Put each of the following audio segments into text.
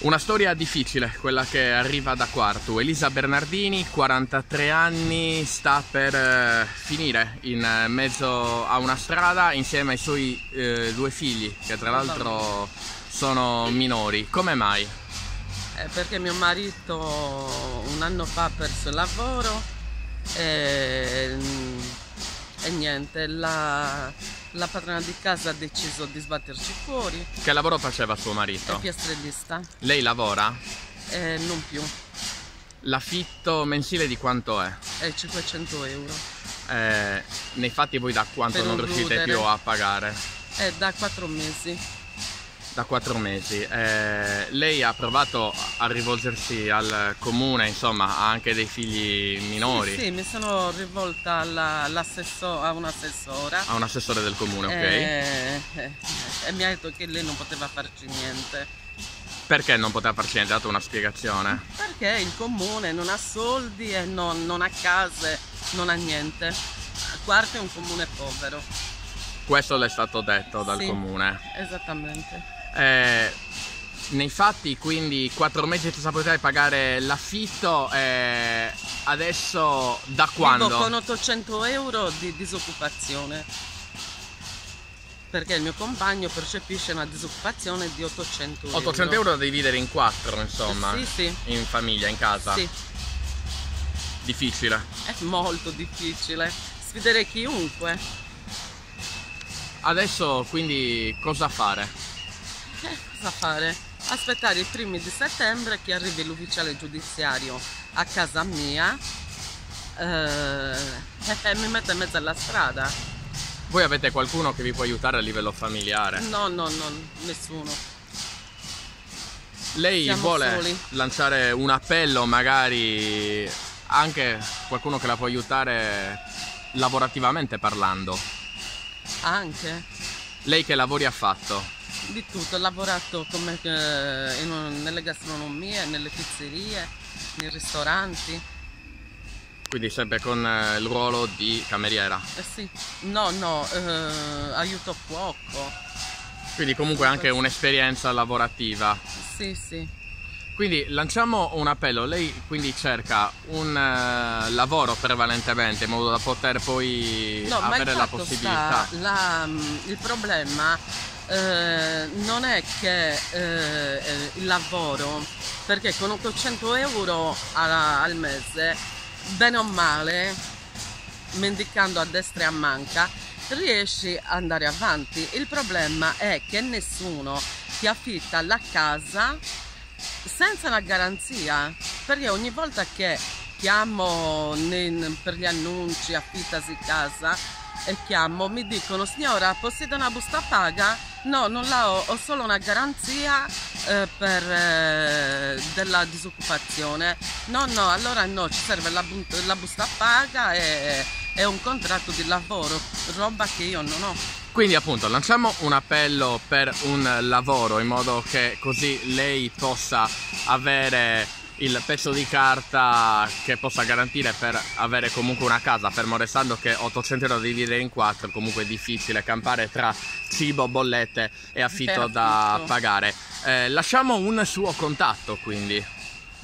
Una storia difficile, quella che arriva da Quartu. Elisa Bernardini, 43 anni, sta per finire in mezzo a una strada insieme ai suoi 2 figli, che tra l'altro sono minori. Come mai? Perché mio marito un anno fa ha perso il lavoro e niente, la padrona di casa ha deciso di sbatterci fuori. Che lavoro faceva suo marito? È piastrellista. Lei lavora? Non più. L'affitto mensile di quanto è? È 500 euro. Nei fatti voi da quanto Per non un riuscite rudere. più a pagare? È da 4 mesi. Da 4 mesi. Lei ha provato a rivolgersi al comune, insomma, ha anche dei figli minori? Sì, mi sono rivolta a un'assessora. A un assessore del comune, ok? E mi ha detto che lei non poteva farci niente. Perché non poteva farci niente? Ha dato una spiegazione? Perché il comune non ha soldi e non ha case, non ha niente. Quartu è un comune povero. Questo le è stato detto dal Sì, comune. esattamente. Nei fatti quindi 4 mesi senza poter pagare l'affitto, adesso da quando? Vivo con 800 euro di disoccupazione, perché il mio compagno percepisce una disoccupazione di 800 euro. 800 euro da dividere in 4, insomma, Sì, sì. in famiglia, in casa. Sì, Difficile. è molto difficile, sfiderei chiunque. Adesso quindi cosa fare? Cosa fare? Aspettare i primi di settembre che arrivi l'ufficiale giudiziario a casa mia e mi mette in mezzo alla strada. Voi avete qualcuno che vi può aiutare a livello familiare? No, nessuno. Lei Siamo vuole soli. lanciare un appello, magari anche qualcuno che la può aiutare lavorativamente parlando? Anche Lei che lavori ha fatto? di tutto, ho lavorato come, nelle gastronomie, nelle pizzerie, nei ristoranti. Quindi sempre con il ruolo di cameriera. Sì, aiuto cuoco. Quindi comunque anche un'esperienza lavorativa. Sì, sì. Quindi lanciamo un appello. Lei quindi cerca un lavoro prevalentemente in modo da poter poi No, ma il avere la fatto possibilità. il problema non è che il lavoro, perché con 800 euro al mese, bene o male, mendicando a destra e a manca, riesci ad andare avanti. Il problema è che nessuno ti affitta la casa senza una garanzia, perché ogni volta che chiamo per gli annunci affittasi casa e chiamo, mi dicono: signora, possiede una busta paga? No, non la ho solo una garanzia della disoccupazione. No, allora no, ci serve la busta paga e un contratto di lavoro, roba che io non ho. Quindi appunto lanciamo un appello per un lavoro in modo che così lei possa avere il pezzo di carta che possa garantire per avere comunque una casa, fermo restando che 800 euro da dividere in 4 comunque è difficile campare tra cibo, bollette e affitto da pagare. Lasciamo un suo contatto quindi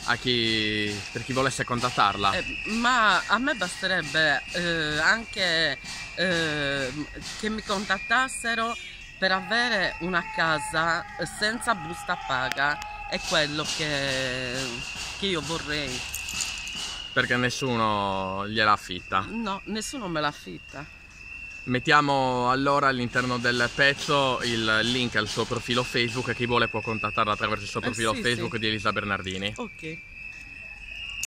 per chi volesse contattarla. Ma a me basterebbe anche che mi contattassero per avere una casa senza busta paga. È quello che io vorrei. Perché nessuno gliela affitta. No, nessuno me l'affitta. Mettiamo allora all'interno del pezzo il link al suo profilo Facebook e chi vuole può contattarla attraverso il suo profilo Sì, Facebook sì. di Elisa Bernardini. Ok.